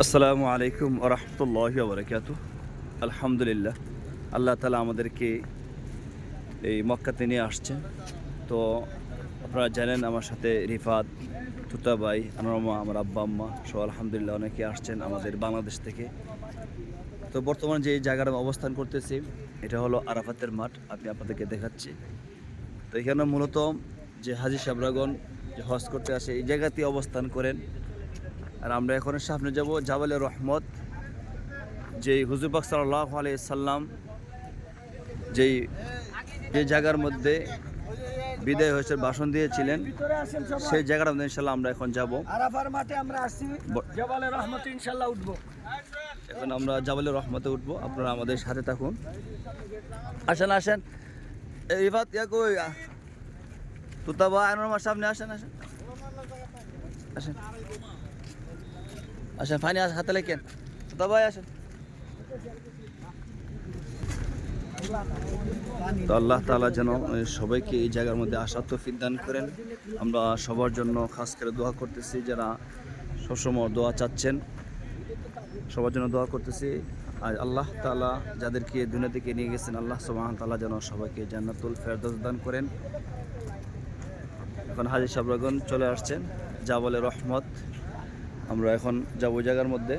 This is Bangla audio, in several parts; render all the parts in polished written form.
আসসালামু আলাইকুম ওয়া রাহমাতুল্লাহি ওয়া বারাকাতুহু। আলহামদুলিল্লাহ, আল্লাহ তাআলা আমাদেরকে এই মক্কাতে নিয়ে আসছেন। তো আপনারা জানেন আমার সাথে রিফাত, তুতা ভাই, আনোয়ার, আমার আব্বা আম্মা সব আলহামদুলিল্লাহ অনেকে আসছেন আমাদের বাংলাদেশ থেকে। তো বর্তমানে যে জায়গাটা অবস্থান করতেছি এটা হলো আরাফাতের মাঠ, আমি আপনাদেরকে দেখাচ্ছি। তো এখানে মূলত যে হাজী সাহেবরাগণ যে হজ করতে আসে এই জায়গাতেই অবস্থান করেন। আর আমরা এখন সামনে যাব জাবালে রহমত, যেই হুজুর পাক সাল্লাল্লাহু আলাইহি সাল্লাম যেই যে জায়গার মধ্যে বিদায় হয়েছে ভাষণ দিয়েছিলেন সেই জায়গাটা মধ্যে ইনশাল্লাহ আমরা এখন যাব। আরাফার মাঠে আমরা আসছি, জাবালে রহমত ইনশাআল্লাহ উঠবো। এখন আমরা জাবালে রহমতে উঠবো, আপনারা আমাদের সাথে থাকুন। আসেন আসেন, এই বাত ইয়া কই তুতা ভাই আমার সামনে আসেন আসেন আসেন আসেন, ফানি হাতে লেখেন, তুতা ভাই আসেন। তো আল্লাহ তাআলা যেন সবাইকে এই জায়গার মধ্যে আসার তৌফিক দান করেন। আমরা সবার জন্য খাস করে দোয়া করতেছি, যারা সবসময় দোয়া চাচ্ছেন সবার জন্য দোয়া করতেছি। আর আল্লাহ তাআলা যাদেরকে দুনিয়া থেকে নিয়ে গেছেন আল্লাহ সুবহানাহু ওয়া তাআলা যেন সবাইকে জান্নাতুল ফেরদৌস দান করেন। এখন হাজী সাহেবরাগণ চলে আসছেন জাবালে রহমত, আমরা এখন যাব ওই জায়গার মধ্যে।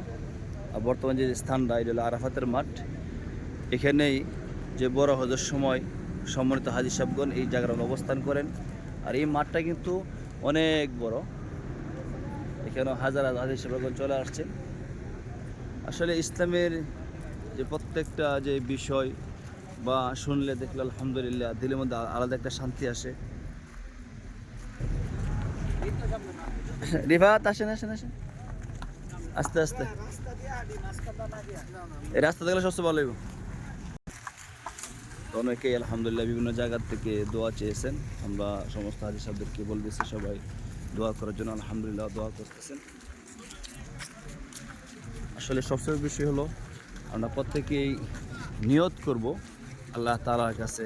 আর বর্তমানে যে স্থানটা এটা হলো আরাফাতের মাঠ। এখানেই যে বড় হজের সময় সম্মানিত হাজী সাহেবগণ এই জায়গার অবস্থান করেন। আর এই মাঠটা কিন্তু অনেক বড়, এখানে হাজার হাজার হাজী সাহেবগণ চলে আসছেন। আসলে ইসলামের যে প্রত্যেকটা যে বিষয় বা শুনলে দেখলে আলহামদুলিল্লাহ দিলের মধ্যে আলাদা একটা শান্তি আসে। রিফাত আসেন আসেন আসেন, আস্তে আস্তে, এই রাস্তা দেখলে সবচেয়ে ভালো হইব। অনেকেই আলহামদুলিল্লাহ বিভিন্ন জায়গার থেকে দোয়া চেয়েছেন, আমরা সমস্ত হাজী সাহেবদেরকে বলতেছি সবাই দোয়া করার জন্য। আলহামদুলিল্লাহ দোয়া করতেছেন। আসলে সবচেয়ে বিষয় হলো আমরা প্রত্যেকেই নিয়ত করব, আল্লাহ তাআলার কাছে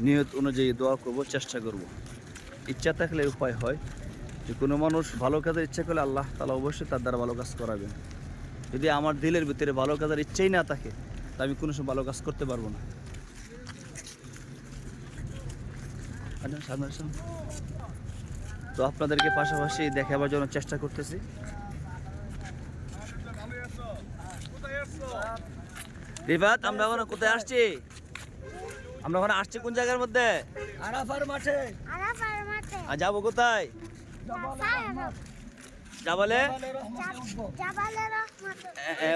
নিয়ত অনুযায়ী দোয়া করব, চেষ্টা করব। ইচ্ছা থাকলে উপায় হয়, যে কোনো মানুষ ভালো কাজের ইচ্ছা করলে আল্লাহ তাআলা অবশ্যই তার দ্বারা ভালো কাজ করাবেন। যদি আমার দিলের ভিতরে ভালো কাজের ইচ্ছাই না থাকে তা আমি কোনো সময় ভালো কাজ করতে পারবো না। তো আপনাদেরকে পাশাপাশি দেখাবার জন্য চেষ্টা করতেছি। রিফাত, আমরা এখন কোথায় আসছি? আমরা ওখানে আসছি কোন জায়গার মধ্যে? আরাফার মাঠে। আর যাবো কোথায়? জাবালে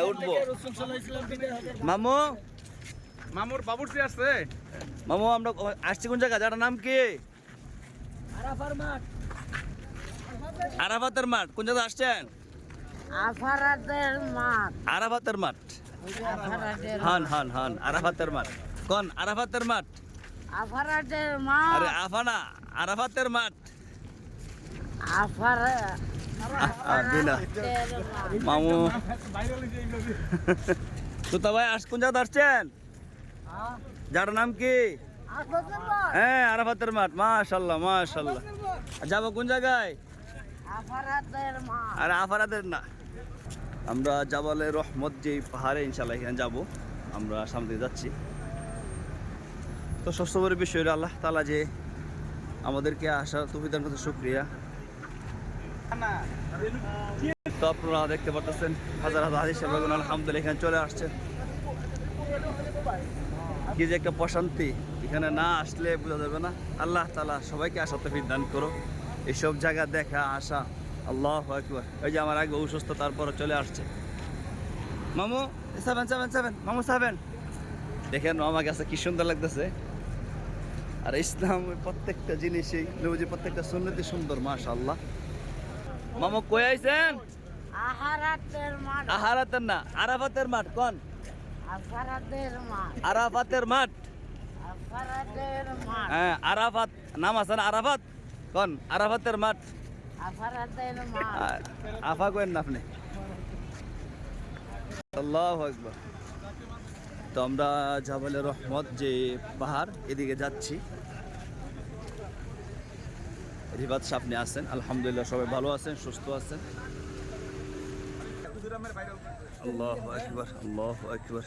উঠবো। মামু, মামুর বাবুর্চি আসছে। মামু আমরা আসছি কোন জায়গা, যাটার নাম কি? আরাফার মাঠ। আরাফাতের মাঠ। কোন জায়গায় আসছেন? আফারাতের মাঠ। আরাফাতের মাঠ। হন হন হন, আরাফাতের মাঠ। কোন আরাফাতের মাঠ? আফারাতের মাঠ। আরে আফানা, আরাফাতের মাঠ। দিলা মামু তুতা ভাই কোন জায়গায় আসছেন? যার নাম কি? হ্যাঁ আরাফাতের মাঠ। মাশাআল্লাহ মাশাআল্লাহ। যাবো কোন জায়গায়? আফারাতের মাঠ। আরে আফারাতের না, আমরা জাবালে রহমত যে পাহাড়ে ইনশাআল্লাহ এখানে যাবো, আমরা সামনে দিয়ে যাচ্ছি। তো সবচেয়ে বড় বিষয় হলো আল্লাহ তাআলা যে আমাদেরকে আসার তৌফিক দান করতে শুকরিয়া। তো আপনারা দেখতে পাচ্ছেন হাজার হাজার হাজী সাহেবগণ আলহামদুলিল্লাহ এখানে চলে আসছেন। কি যে একটা প্রশান্তি, এখানে না আসলে বোঝা যাবে না। আল্লাহ তাআলা সবাইকে আসার তৌফিক দান করো, এইসব জায়গা দেখা আসা। আল্লাহু আকবার। ওই যে আমার আগে অসুস্থ, তারপরে চলে আসছে। মামু 777, মামু 7 দেখেন আমার কাছে কি সুন্দর লাগতেছে। আর ইসলামের প্রত্যেকটা জিনিসই নবীজির প্রত্যেকটা সুন্নতি সুন্দর, মাশাআল্লাহ। মামু কই আইছেন? আহারাতের মাঠ। আহারাতের না, আরাফাতের মাঠ। কোন? আফারাতের মাঠ। আরাফাতের মাঠ। আফারাতের মাঠ। হ্যাঁ আরাফাত নাম আছে না, আরাফাত। কোন? আরাফাতের মাঠ। আফারাতের মাঠ। আফা কইেন না আপনি। আল্লাহু আকবার। তো আমরা জাবালে রহমত যে পাহাড় এদিকে যাচ্ছি। রিফাত সাহেব আপনি আছেন, আলহামদুলিল্লাহ সবাই ভালো আছেন, সুস্থ আছেন। আল্লাহু আকবার, আল্লাহু আকবার।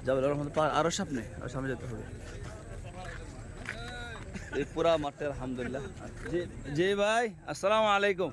জাবাল রহমত আরো সামনে, আরো সামনে যেতে হবে। এই পুরা মাঠে আলহামদুলিল্লাহ। জি জি ভাই, আসসালামু আলাইকুম।